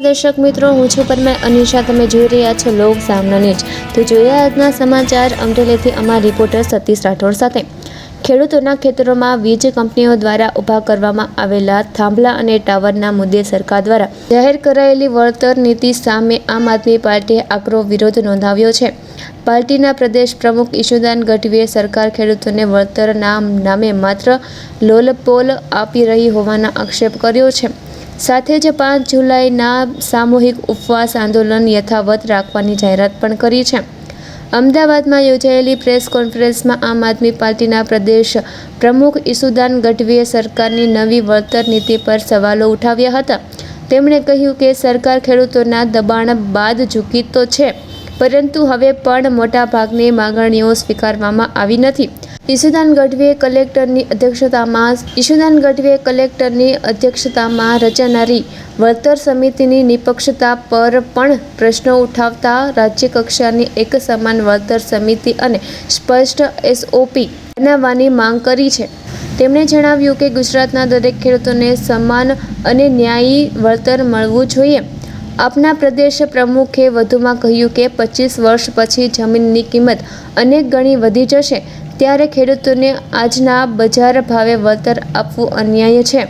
દર્શક મિત્રો, હું છું પરમાર અનિશા. તમે જોઈ રહ્યા છો લોક સામના ન્યૂઝ. તો જોઈએ આજના સમાચાર અમરેલીથી અમારા રિપોર્ટર સતીશ રાઠોડ સાથે. ખેડૂતોના ખેતરોમાં વીજ કંપનીઓ દ્વારા ઊભા કરવામાં આવેલા થાંભલા અને ટાવરના મુદ્દે સરકાર દ્વારા જાહેર કરાયેલી વળતર નીતિ સામે આમ આદમી પાર્ટીએ આકરો વિરોધ નોંધાવ્યો છે. પાર્ટીના પ્રદેશ પ્રમુખ ઈશુદાન ગઢવીએ સરકાર ખેડૂતોને વળતરના નામે માત્ર લોલપોલ આપી રહી હોવાનો આક્ષેપ કર્યો છે. સાથે જ 5 જુલાઈના સામૂહિક ઉપવાસ આંદોલન યથાવત રાખવાની જાહેરાત પણ કરી છે. અમદાવાદમાં યોજાયેલી પ્રેસ કોન્ફરન્સમાં આમ આદમી પાર્ટીના પ્રદેશ પ્રમુખ ઈશુદાન ગઢવીએ સરકારની નવી વળતર નીતિ પર સવાલો ઉઠાવ્યા હતા. તેમણે કહ્યું કે સરકાર ખેડૂતોના દબાણ બાદ ઝૂકી તો છે, પરંતુ હવે પણ મોટાભાગની માંગણીઓ સ્વીકારવામાં આવી નથી. ઈશુદાન ગઢવીએ કલેક્ટરની અધ્યક્ષતામાં રચાનારી વળતર સમિતિની નિષ્પક્ષતા પર પણ પ્રશ્નો ઉઠાવતા રાજ્ય કક્ષાની એક સમાન વળતર સમિતિ અને સ્પષ્ટ SOP બનાવવાની માંગ કરી છે. તેમણે જણાવ્યું કે ગુજરાતના દરેક ખેડૂતોને સમાન અને ન્યાયી વળતર મળવું જોઈએ. આપના પ્રદેશ પ્રમુખે વધુમાં કહ્યું કે 25 વર્ષ પછી જમીનની કિંમત અનેક ગણી વધી જશે, ત્યારે ખેડૂતોને આજના બજાર ભાવે વળતર આપવું અન્યાય છે.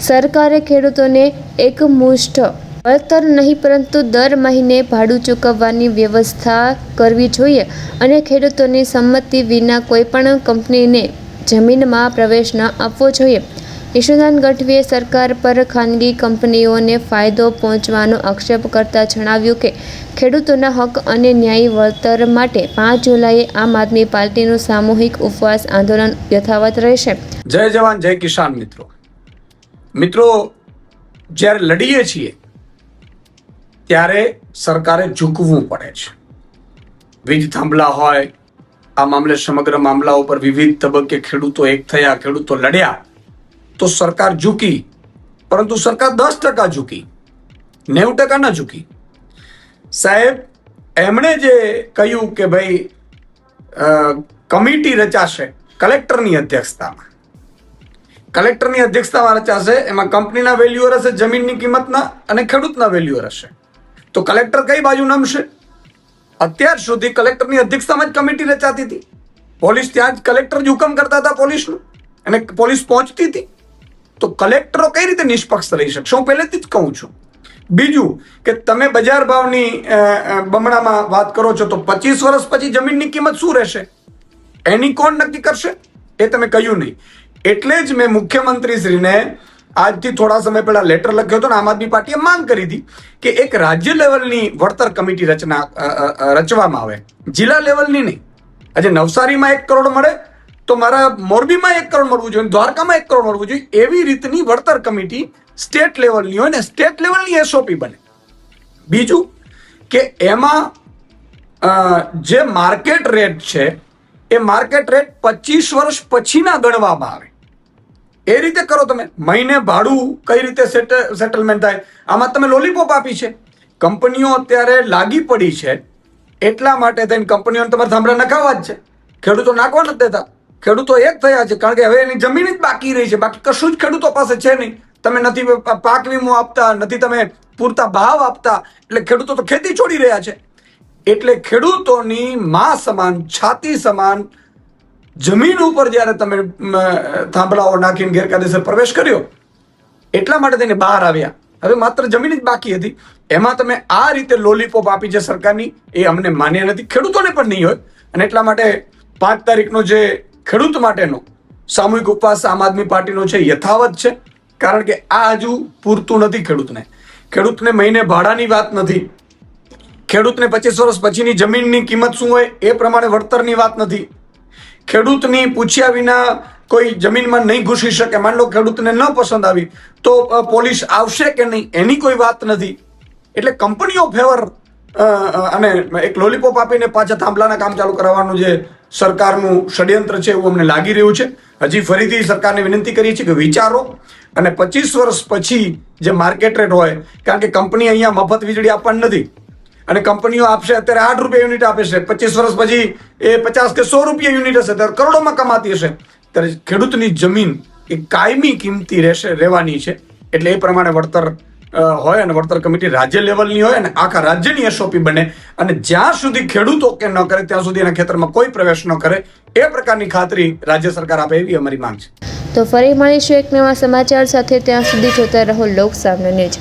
સરકારે ખેડૂતોને એકમુષ્ઠ વળતર નહીં, પરંતુ દર મહિને ભાડું ચૂકવવાની વ્યવસ્થા કરવી જોઈએ અને ખેડૂતોની સંમતિ વિના કોઈપણ કંપનીને જમીનમાં પ્રવેશ ન આપવો જોઈએ. ઈશુદાન ગઢવીએ સરકાર પર ખાનગી કંપનીઓને ફાયદો પહોંચવાનો આક્ષેપ કરતા જણાવ્યું કે ખેડૂતોના હક અને ન્યાયી વળતર માટે 5 જુલાઈએ આમ આદમી પાર્ટીનું સામૂહિક ઉપવાસ આંદોલન યથાવત રહેશે. જય જવાન જય કિસાન. મિત્રો, જ્યારે લડીએ છીએ ત્યારે સરકારે ઝૂકવું પડે છે. વીજ થાંભલા હોય, આ મામલે સમગ્ર મામલા ઉપર વિવિધ તબક્કે ખેડૂતો એક થયા, ખેડૂતો લડ્યા તો સરકાર ઝૂકી, પરંતુ સરકાર 10% ઝૂકી, 90% ન ઝૂકી. સાહેબ, એમણે જે કહ્યું કે ભાઈ કમિટી રચાશે કલેક્ટરની અધ્યક્ષતામાં રચાશે, એમાં કંપનીના વેલ્યુઅર હશે, જમીનની કિંમતના અને ખેડૂતના વેલ્યુઅર હશે. તો કલેક્ટર કઈ બાજુ નમશે? અત્યાર સુધી કલેક્ટરની અધ્યક્ષતામાં જ કમિટી રચાતી હતી. પોલીસ ત્યાં જ કલેક્ટર જ હુકમ કરતા હતા પોલીસનું, અને પોલીસ પહોંચતી હતી. તો કલેક્ટરો કઈ રીતે નિષ્પક્ષ રહી શકશે? હું પહેલેથી જ કહું છું. બીજું કે તમે બજાર ભાવની બમણામાં વાત કરો છો, તો 25 વર્ષ પછી જમીનની કિંમત શું રહેશે એની કોણ નક્કી કરશે? એ તમે કહ્યું નહીં. એટલે જ મેં મુખ્યમંત્રીશ્રીને આજથી થોડા સમય પહેલા લેટર લખ્યો હતો, ને આમ આદમી પાર્ટીએ માંગ કરી હતી કે એક રાજ્ય લેવલની વળતર કમિટી રચવામાં આવે, જિલ્લા લેવલની નહીં. આજે નવસારીમાં 1 કરોડ મળે તો મારા મોરબીમાં 1 કરોડ મળવું જોઈએ, દ્વારકામાં 1 કરોડ મળવું જોઈએ. એવી રીતની વળતર કમિટી સ્ટેટ લેવલની હોય ને સ્ટેટ લેવલની SOP બને. બીજું કે એમાં જે માર્કેટ રેટ છે એ માર્કેટ રેટ 25 વર્ષ પછીના ગણવામાં આવે. એ રીતે કરો તમે. મહિને ભાડું કઈ રીતે સેટલમેન્ટ થાય? આમાં તમે લોલીપોપ આપી છે. કંપનીઓ અત્યારે લાગી પડી છે, એટલા માટે થઈને કંપનીઓને તમારે થાંભલા નખાવવા જ છે. ખેડૂતો નાખવા નથી દેતા. ખેડૂતો એક થયા છે, કારણ કે હવે એની જમીન જ બાકી રહી છે. બાકી કશું જ ખેડૂતો પાસે છે નહીં. તમે નથી પાક વીમો આપતા, નથી તમે પૂરતા ભાવ આપતા, એટલે ખેડૂતો તો ખેતી છોડી રહ્યા છે. એટલે ખેડૂતોની માં સમાન, છાતી સમાન જમીન ઉપર જ્યારે તમે થાંભલાઓ નાખીને ગેરકાયદેસર પ્રવેશ કર્યો, એટલા માટે તેને બહાર આવ્યા. હવે માત્ર જમીન જ બાકી હતી. એમાં તમે આ રીતે લોલીપોપ આપી છે સરકારની, એ અમને માન્ય નથી, ખેડૂતોને પણ નહીં હોય. અને એટલા માટે 5 તારીખનો જે ખેડૂત માટેનો સામૂહિક ઉપવાસ આમ આદમી પાર્ટીનો છે યથાવત છે. કારણ કે આ હજુ પૂરતું નથી. ખેડૂતને મહિને ભાડાની વાત નથી, ખેડૂતને 25 વર્ષ પછીની જમીનની કિંમત શું હોય એ પ્રમાણે વળતરની વાત નથી, ખેડૂતની પૂછ્યા વિના કોઈ જમીનમાં નહીં ઘૂસી શકે. માની લો ખેડૂતને ન પસંદ આવી તો પોલીસ આવશે કે નહીં એની કોઈ વાત નથી. એટલે કંપનીઓ ફેવર અને એક લોલીપોપ આપીને પાછા થાંભલાના કામ ચાલુ કરાવવાનું જે સરકારનું ષડયંત્ર છે એવું અમને લાગી રહ્યું છે. હજી ફરીથી સરકારને વિનંતી કરીએ છીએ કે વિચારો, અને 25 વર્ષ પછી જે માર્કેટ રેટ હોય, કારણ કે કંપની અહીંયા મફત વીજળી આપવાની નથી, અને કંપનીઓ આપશે અત્યારે 8 રૂપિયા યુનિટ આપે છે, 25 વર્ષ પછી એ 50 કે 100 રૂપિયા યુનિટ હશે, ત્યારે કરોડોમાં કમાતી હશે. ત્યારે ખેડૂતની જમીન એ કાયમી કિંમતી રહેવાની છે. એટલે એ પ્રમાણે વળતર હોય અને વળતર કમિટી રાજ્ય લેવલની હોય અને આખા રાજ્યની એસઓપી બને અને જ્યાં સુધી ખેડૂતો કે ન કરે ત્યાં સુધી એના ખેતરમાં કોઈ પ્રવેશ ન કરે એ પ્રકારની ખાતરી રાજ્ય સરકાર આપે એવી અમારી માંગ છે. તો ફરી મળીશું એક નવા સમાચાર સાથે. ત્યાં સુધી જોતા રહો લોક સામના ન્યૂઝ.